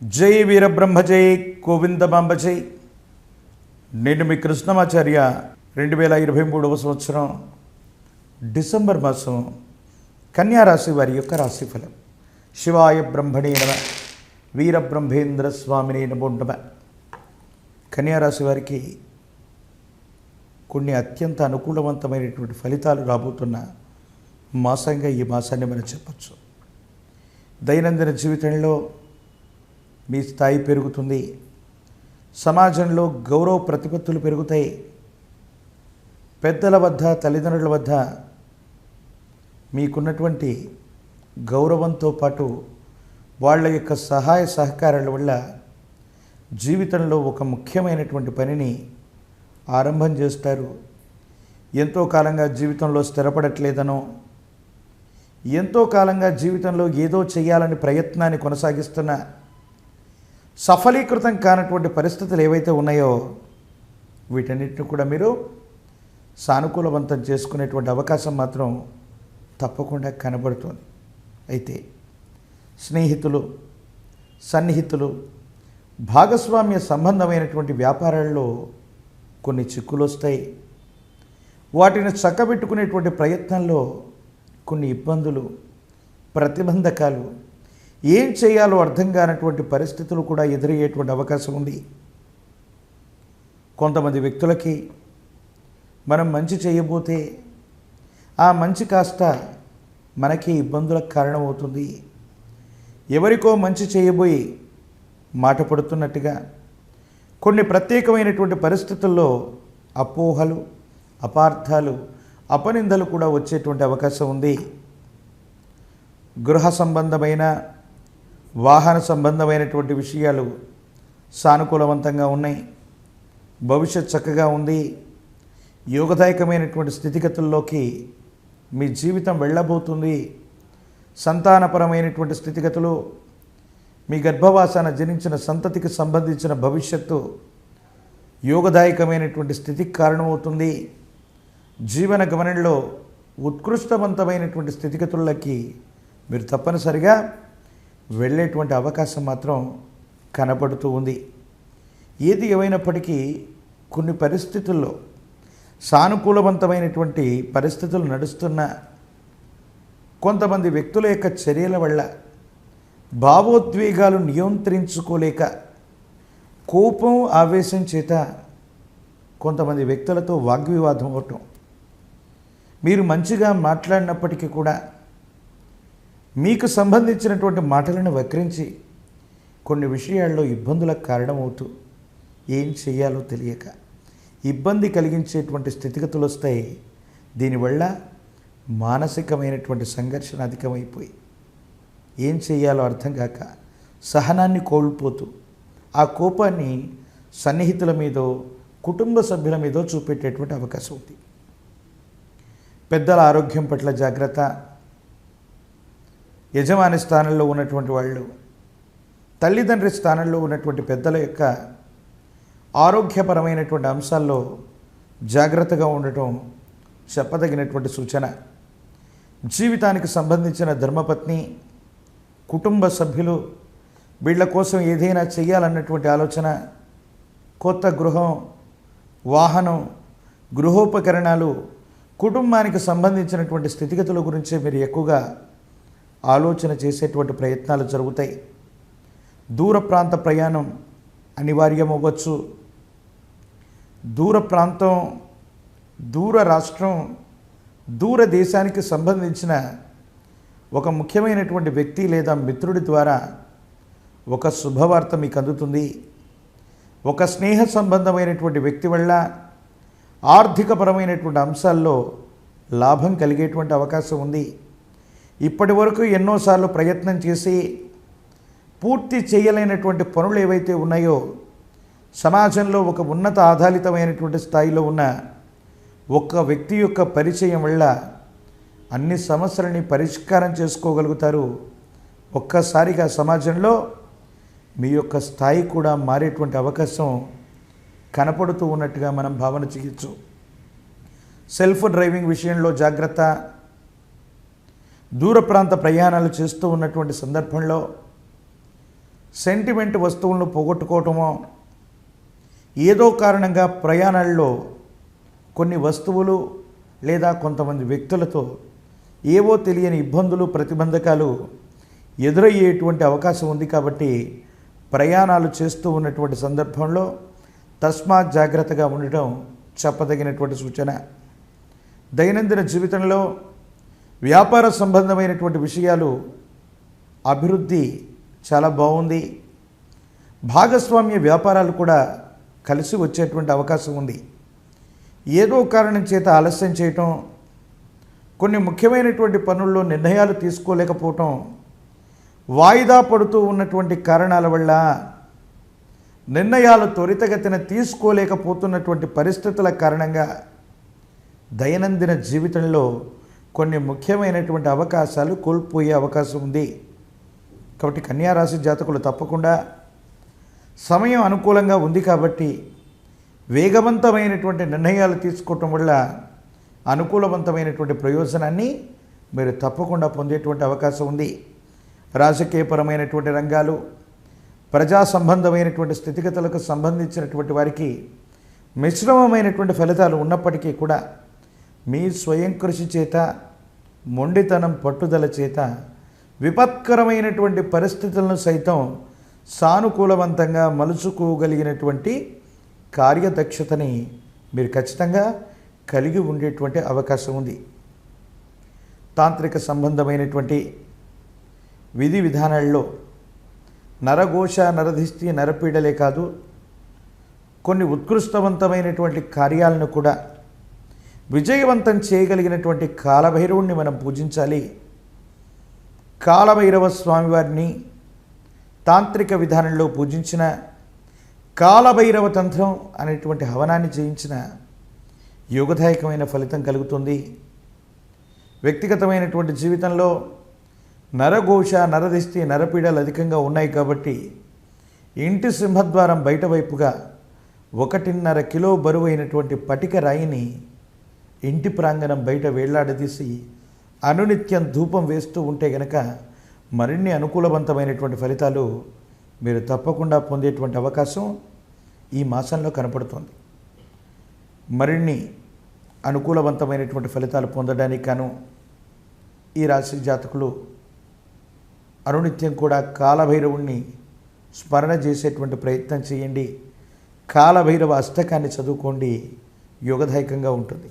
జై వీరబ్రహ్మ జై గోవిందమాంబ జై. నేను మీ కృష్ణమాచార్య. 2023 సంవత్సరం డిసెంబర్ మాసం కన్యారాశి వారి యొక్క రాశిఫలం. శివాయ బ్రహ్మణే నమ, వీరబ్రహ్మేంద్ర స్వామినే నమో నమ. కన్యారాశి వారికి కొన్ని అత్యంత అనుకూలవంతమైనటువంటి ఫలితాలు రాబోతున్న మాసంగా ఈ మాసాన్ని మనం చెప్పచ్చు. దైనందిన జీవితంలో మీ స్థాయి పెరుగుతుంది, సమాజంలో గౌరవ ప్రతిపత్తులు పెరుగుతాయి. పెద్దల వద్ద, తల్లిదండ్రుల వద్ద మీకున్నటువంటి గౌరవంతో పాటు వాళ్ళ యొక్క సహాయ సహకారాల వల్ల జీవితంలో ఒక ముఖ్యమైనటువంటి పనిని ఆరంభం చేస్తారు. ఎంతో కాలంగా జీవితంలో స్థిరపడట్లేదనో, ఎంతో కాలంగా జీవితంలో ఏదో చేయాలని ప్రయత్నాన్ని కొనసాగిస్తున్న సఫలీకృతం కానటువంటి పరిస్థితులు ఏవైతే ఉన్నాయో వీటన్నిటిని కూడా మీరు సానుకూలవంతం చేసుకునేటువంటి అవకాశం మాత్రం తప్పకుండా కనబడుతుంది. అయితే స్నేహితులు, సన్నిహితులు, భాగస్వామ్య సంబంధమైనటువంటి వ్యాపారాల్లో కొన్ని చిక్కులు వస్తాయి. వాటిని చక్కబెట్టుకునేటువంటి ప్రయత్నంలో కొన్ని ఇబ్బందులు, ప్రతిబంధకాలు, ఏం చేయాలో అర్థం కానటువంటి పరిస్థితులు కూడా ఎదురయ్యేటువంటి అవకాశం ఉంది. కొంతమంది వ్యక్తులకి మనం మంచి చేయబోతే ఆ మంచి కాస్త మనకి ఇబ్బందులకు కారణమవుతుంది. ఎవరికో మంచి చేయబోయి మాట పడుతున్నట్టుగా కొన్ని ప్రత్యేకమైనటువంటి పరిస్థితుల్లో అపోహలు, అపార్థాలు, అపనిందలు కూడా వచ్చేటువంటి అవకాశం ఉంది. గృహ సంబంధమైన, వాహన సంబంధమైనటువంటి విషయాలు సానుకూలవంతంగా ఉన్నాయి. భవిష్యత్ చక్కగా ఉంది. యోగదాయకమైనటువంటి స్థితిగతుల్లోకి మీ జీవితం వెళ్ళబోతుంది. సంతానపరమైనటువంటి స్థితిగతులు, మీ గర్భవాసాన జనించిన సంతతికి సంబంధించిన భవిష్యత్తు యోగదాయకమైనటువంటి స్థితికి కారణమవుతుంది. జీవన గమనంలో ఉత్కృష్టవంతమైనటువంటి స్థితిగతులకి మీరు తప్పనిసరిగా వెళ్ళేటువంటి అవకాశం మాత్రం కనబడుతూ ఉంది. ఏది ఏమైనప్పటికీ కొన్ని పరిస్థితుల్లో సానుకూలవంతమైనటువంటి పరిస్థితులు నడుస్తున్న కొంతమంది వ్యక్తుల యొక్క చర్యల వల్ల భావోద్వేగాలు నియంత్రించుకోలేక కోపం, ఆవేశం చేత కొంతమంది వ్యక్తులతో వాగ్వివాదం అవటం, మీరు మంచిగా మాట్లాడినప్పటికీ కూడా మీకు సంబంధించినటువంటి మాటలను వక్రించి కొన్ని విషయాల్లో ఇబ్బందులకు కారణమవుతూ ఏం చేయాలో తెలియక ఇబ్బంది కలిగించేటువంటి స్థితిగతులు వస్తాయి. దీనివల్ల మానసికమైనటువంటి సంఘర్షణ అధికమైపోయి ఏం చేయాలో అర్థం కాక సహనాన్ని కోల్పోతూ ఆ కోపాన్ని సన్నిహితుల మీదో, కుటుంబ సభ్యుల మీదో చూపెట్టేటువంటి అవకాశం ఉంది. పెద్దల ఆరోగ్యం పట్ల జాగ్రత్త. యజమాని స్థానంలో ఉన్నటువంటి వాళ్ళు, తల్లిదండ్రి స్థానంలో ఉన్నటువంటి పెద్దల యొక్క ఆరోగ్యపరమైనటువంటి అంశాల్లో జాగ్రత్తగా ఉండటం చెప్పదగినటువంటి సూచన. జీవితానికి సంబంధించిన ధర్మపత్ని, కుటుంబ సభ్యులు వీళ్ళ కోసం ఏదైనా చేయాలన్నటువంటి ఆలోచన, కొత్త గృహం, వాహనం, గృహోపకరణాలు, కుటుంబానికి సంబంధించినటువంటి స్థితిగతుల గురించి మీరు ఎక్కువగా ఆలోచన చేసేటువంటి ప్రయత్నాలు జరుగుతాయి. దూర ప్రాంత ప్రయాణం అనివార్యం అవ్వచ్చు. దూర ప్రాంతం, దూర రాష్ట్రం, దూర దేశానికి సంబంధించిన ఒక ముఖ్యమైనటువంటి వ్యక్తి లేదా మిత్రుడి ద్వారా ఒక శుభవార్త మీకు అందుతుంది. ఒక స్నేహ సంబంధమైనటువంటి వ్యక్తి వల్ల ఆర్థికపరమైనటువంటి అంశాల్లో లాభం కలిగేటువంటి అవకాశం ఉంది. ఇప్పటి వరకు ఎన్నోసార్లు ప్రయత్నం చేసి పూర్తి చేయలేనటువంటి పనులు ఏవైతే ఉన్నాయో, సమాజంలో ఒక ఉన్నత ఆధారితమైనటువంటి స్థాయిలో ఉన్న ఒక వ్యక్తి యొక్క పరిచయం వల్ల అన్ని సమస్యలని పరిష్కారం చేసుకోగలుగుతారు. ఒక్కసారిగా సమాజంలో మీ యొక్క స్థాయి కూడా మారేటువంటి అవకాశం కనపడుతూ ఉన్నట్టుగా మనం భావన చేయొచ్చు. సెల్ఫ్ డ్రైవింగ్ విషయంలో జాగ్రత్త. దూర ప్రాంత ప్రయాణాలు చేస్తూ ఉన్నటువంటి సందర్భంలో సెంటిమెంట్ వస్తువులను పోగొట్టుకోవటమో, ఏదో కారణంగా ప్రయాణాల్లో కొన్ని వస్తువులు లేదా కొంతమంది వ్యక్తులతో ఏవో తెలియని ఇబ్బందులు, ప్రతిబంధకాలు ఎదురయ్యేటువంటి అవకాశం ఉంది. కాబట్టి ప్రయాణాలు చేస్తూ ఉన్నటువంటి సందర్భంలో తస్మాత్ జాగ్రత్తగా ఉండటం చెప్పదగినటువంటి సూచన. దైనందిన జీవితంలో వ్యాపార సంబంధమైనటువంటి విషయాలు అభివృద్ధి చాలా బాగుంది. భాగస్వామ్య వ్యాపారాలు కూడా కలిసి వచ్చేటువంటి అవకాశం ఉంది. ఏదో కారణం చేత ఆలస్యం చేయటం, కొన్ని ముఖ్యమైనటువంటి పనుల్లో నిర్ణయాలు తీసుకోలేకపోవటం, వాయిదా పడుతూ ఉన్నటువంటి కారణాల వల్ల నిర్ణయాలు త్వరితగతిన తీసుకోలేకపోతున్నటువంటి పరిస్థితుల కారణంగా దైనందిన జీవితంలో కొన్ని ముఖ్యమైనటువంటి అవకాశాలు కోల్పోయే అవకాశం ఉంది. కాబట్టి కన్యారాశి జాతకులు తప్పకుండా సమయం అనుకూలంగా ఉంది కాబట్టి వేగవంతమైనటువంటి నిర్ణయాలు తీసుకోవటం వల్ల అనుకూలవంతమైనటువంటి ప్రయోజనాన్ని మీరు తప్పకుండా పొందేటువంటి అవకాశం ఉంది. రాజకీయపరమైనటువంటి రంగాలు, ప్రజా సంబంధమైనటువంటి స్థితిగతులకు సంబంధించినటువంటి వారికి మిశ్రమమైనటువంటి ఫలితాలు ఉన్నప్పటికీ కూడా మీ స్వయం కృషి చేత, మొండితనం, పట్టుదల చేత విపత్కరమైనటువంటి పరిస్థితులను సైతం సానుకూలవంతంగా మలుచుకోగలిగినటువంటి కార్యదక్షతని మీరు ఖచ్చితంగా కలిగి ఉండేటువంటి అవకాశం ఉంది. తాంత్రిక సంబంధమైనటువంటి విధి విధానాల్లో నరఘోష, నరధిష్టి, నరపీడలే కాదు, కొన్ని ఉత్కృష్టవంతమైనటువంటి కార్యాలను కూడా విజయవంతం చేయగలిగినటువంటి కాలభైరవుణ్ణి మనం పూజించాలి. కాలభైరవ స్వామివారిని తాంత్రిక విధానంలో పూజించిన, కాలభైరవ తంత్రం అనేటువంటి హవనాన్ని చేయించిన యోగదాయకమైన ఫలితం కలుగుతుంది. వ్యక్తిగతమైనటువంటి జీవితంలో నరఘోష, నరదిష్టి, నరపీడలు అధికంగా ఉన్నాయి కాబట్టి ఇంటి సింహద్వారం బయట వైపుగా 1.5 కిలో బరువైనటువంటి పటిక రాయిని ఇంటి ప్రాంగణం బయట వేళ్లాడదీసి అనునిత్యం ధూపం వేస్తూ ఉంటే గనక మరిన్ని అనుకూలవంతమైనటువంటి ఫలితాలు మీరు తప్పకుండా పొందేటువంటి అవకాశం ఈ మాసంలో కనపడుతుంది. మరిన్ని అనుకూలవంతమైనటువంటి ఫలితాలు పొందడానికి గాను ఈ రాశి జాతకులు అనునిత్యం కూడా కాలభైరవుణ్ణి స్మరణ చేసేటువంటి ప్రయత్నం చేయండి. కాలభైరవ అష్టకాన్ని చదువుకోండి, యోగదాయకంగా ఉంటుంది.